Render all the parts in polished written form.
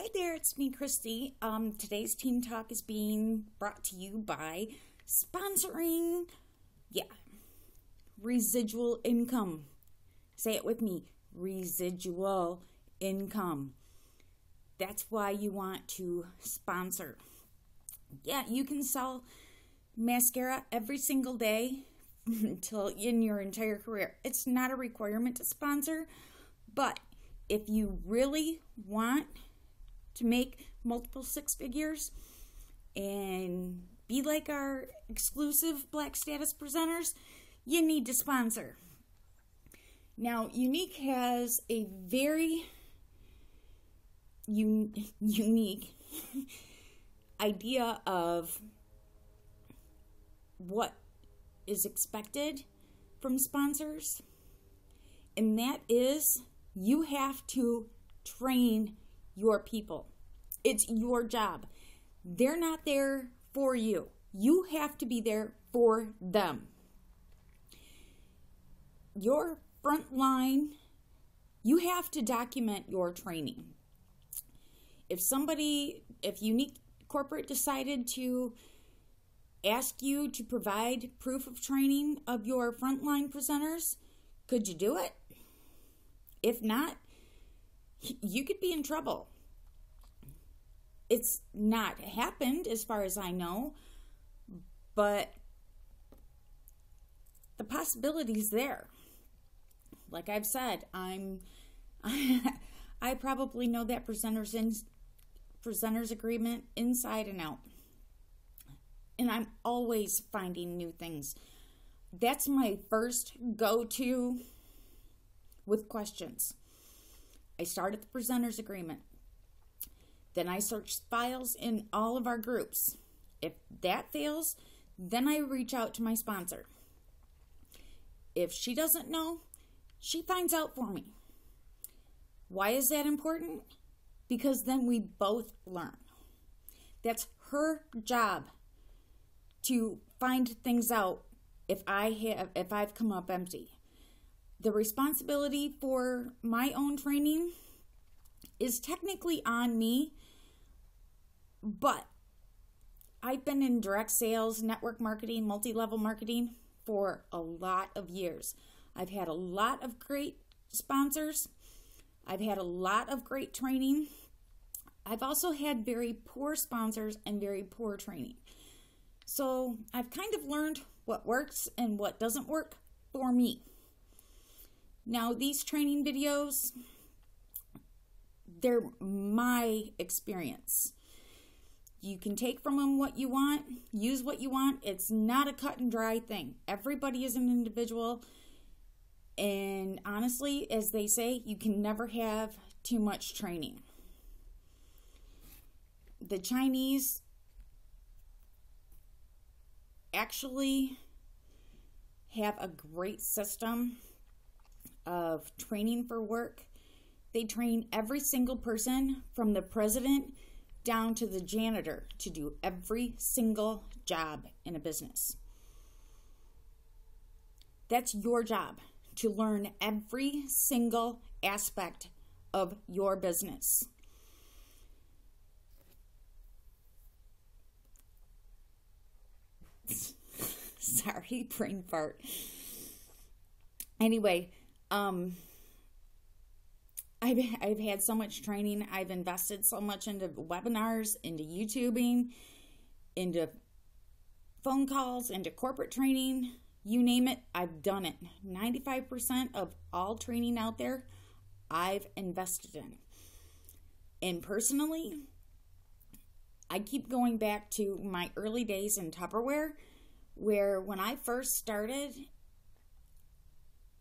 Hi there, it's me, Christy. Today's Team Talk is being brought to you by sponsoring, residual income. Say it with me, residual income. That's why you want to sponsor. Yeah, you can sell mascara every single day until in your entire career. It's not a requirement to sponsor, but if you really want to make multiple six figures and be like our exclusive Black Status presenters, you need to sponsor. Now, Unique has a very unique idea of what is expected from sponsors, and that is you have to train your people. It's your job. They're not there for you. You have to be there for them. Your front line, you have to document your training. If Unique Corporate decided to ask you to provide proof of training of your frontline presenters, could you do it? If not, you could be in trouble. It's not happened as far as I know, but the possibility's there. Like I've said, I probably know that presenter's agreement inside and out. And I'm always finding new things. That's my first go-to with questions. I start at the presenter's agreement. Then I search files in all of our groups. If that fails, then I reach out to my sponsor. If she doesn't know, she finds out for me. Why is that important? Because then we both learn. That's her job to find things out if I've come up empty. The responsibility for my own training is technically on me, but I've been in direct sales, network marketing, multi-level marketing for a lot of years. I've had a lot of great sponsors. I've had a lot of great training. I've also had very poor sponsors and very poor training. So I've kind of learned what works and what doesn't work for me. Now, these training videos, they're my experience. You can take from them what you want, use what you want. It's not a cut and dry thing. Everybody is an individual. And honestly, as they say, you can never have too much training. The Chinese actually have a great system of training for work. They train every single person from the president down to the janitor to do every single job in a business. That's your job, to learn every single aspect of your business. Sorry, brain fart. Anyway, I've had so much training. I've invested so much into webinars, into YouTubing, into phone calls, into corporate training. You name it, I've done it. 95% of all training out there, I've invested in. And personally, I keep going back to my early days in Tupperware, where when I first started,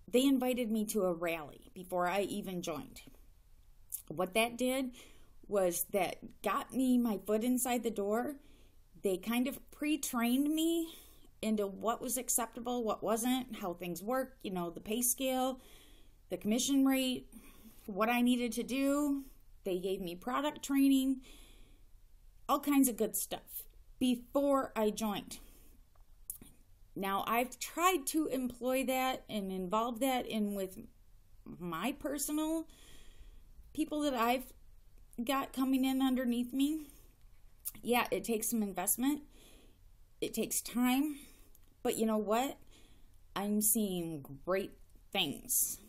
they invited me to a rally before I even joined. What that did was that got me my foot inside the door. They kind of pre-trained me into what was acceptable, what wasn't, how things work, the pay scale, the commission rate, what I needed to do. They gave me product training, all kinds of good stuff before I joined. Now, I've tried to employ that and involve that in with my personal people that I've got coming in underneath me, yeah, it takes some investment. It takes time. But you know what? I'm seeing great things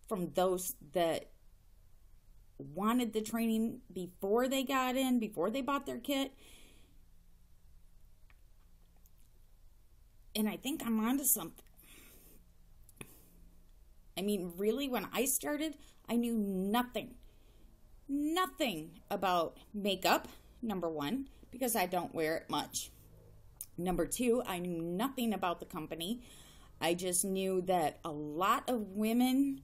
from those that wanted the training before they got in, before they bought their kit. And I think I'm onto something. I mean, really, when I started, I knew nothing about makeup, number one, because I don't wear it much. Number two, I knew nothing about the company. I just knew that a lot of women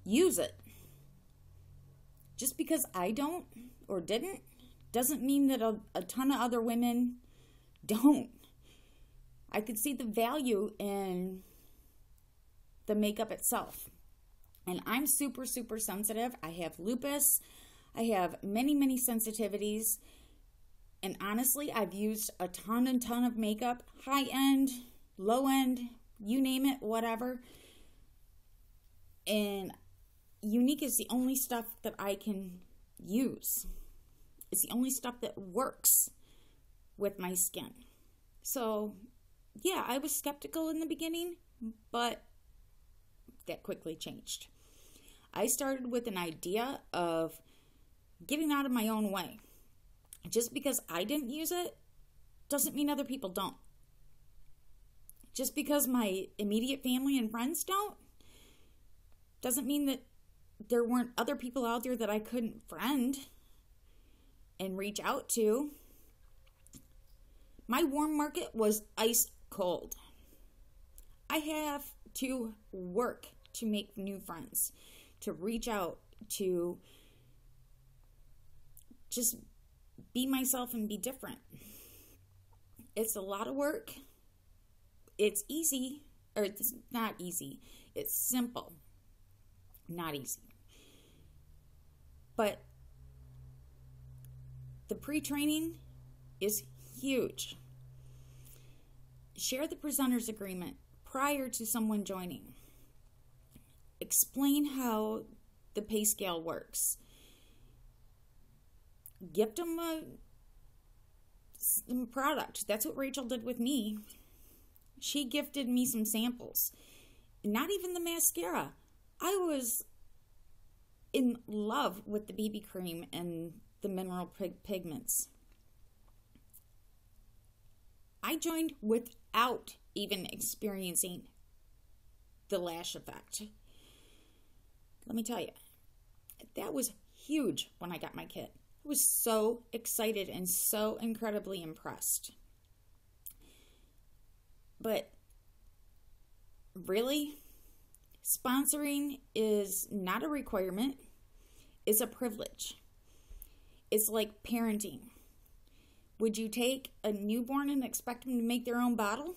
use it. Just because I don't or didn't doesn't mean that a ton of other women don't. I could see the value in the makeup itself. And I'm super, super sensitive. I have lupus. I have many, many sensitivities. And honestly, I've used a ton of makeup, high end, low end, you name it, whatever. And Younique is the only stuff that I can use. It's the only stuff that works with my skin. So, yeah, I was skeptical in the beginning, but that quickly changed. I started with an idea of getting out of my own way. Just because I didn't use it doesn't mean other people don't. Just because my immediate family and friends don't doesn't mean that there weren't other people out there that I couldn't friend and reach out to. My warm market was ice cold. I have to work to make new friends, to reach out, to just be myself and be different. It's a lot of work. It's easy, or it's not easy. It's simple, not easy. But the pre-training is huge. Share the presenter's agreement prior to someone joining. Explain how the pay scale works. Gift them a product. That's what Rachel did with me. She gifted me some samples. Not even the mascara. I was in love with the BB cream and the mineral pigments. I joined without even experiencing the lash effect. Let me tell you, that was huge when I got my kit. I was so excited and so incredibly impressed. But really, sponsoring is not a requirement. It's a privilege. It's like parenting. Would you take a newborn and expect them to make their own bottle?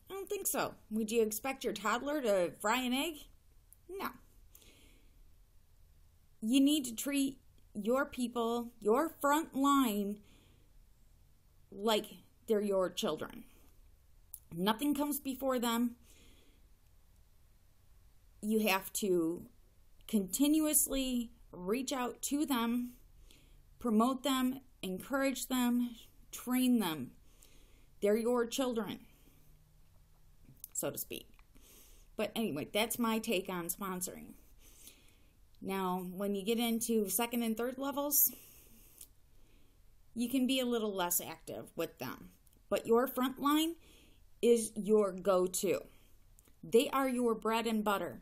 I don't think so. Would you expect your toddler to fry an egg? No. You need to treat your people, your front line, like they're your children. Nothing comes before them. You have to continuously reach out to them, promote them, encourage them, train them. They're your children, so to speak. But anyway, that's my take on sponsoring. Now, when you get into second and third levels, you can be a little less active with them. But your front line is your go-to. They are your bread and butter.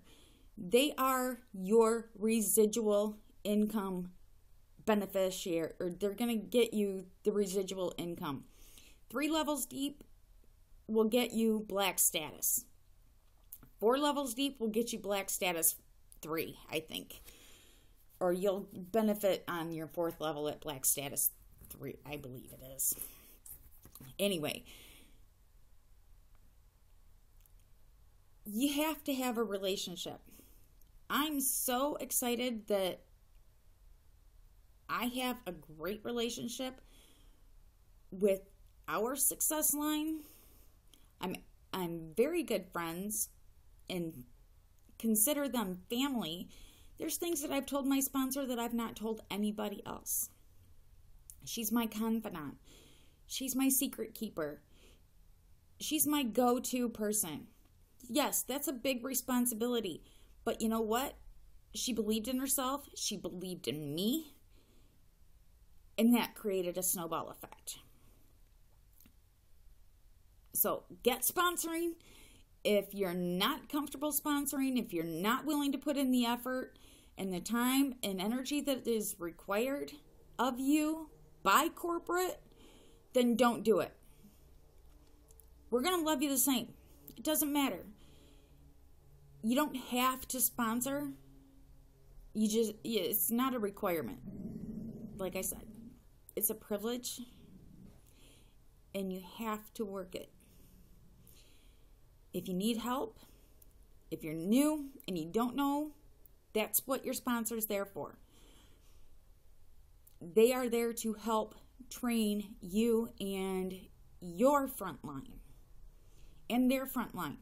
They are your residual income beneficiary, or they're going to get you the residual income. 3 levels deep will get you black status. 4 levels deep will get you black status 3, I think. Or you'll benefit on your 4th level at black status 3, I believe it is. Anyway, you have to have a relationship. I'm so excited that I have a great relationship with our success line. I'm very good friends and consider them family. There's things that I've told my sponsor that I've not told anybody else. She's my confidant. She's my secret keeper. She's my go-to person. Yes, that's a big responsibility. But you know what? She believed in herself. She believed in me. And that created a snowball effect. So get sponsoring. If you're not comfortable sponsoring, if you're not willing to put in the effort and the time and energy that is required of you by corporate, then don't do it. We're going to love you the same. It doesn't matter. You don't have to sponsor. It's not a requirement. Like I said, it's a privilege and you have to work it. If you need help, if you're new and you don't know, that's what your sponsor's there for. They are there to help train you and your front line and their front line.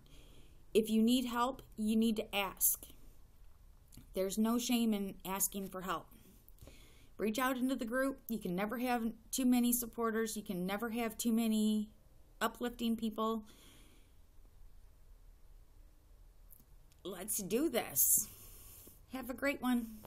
If you need help, you need to ask. There's no shame in asking for help. Reach out into the group. You can never have too many supporters. You can never have too many uplifting people. Let's do this. Have a great one.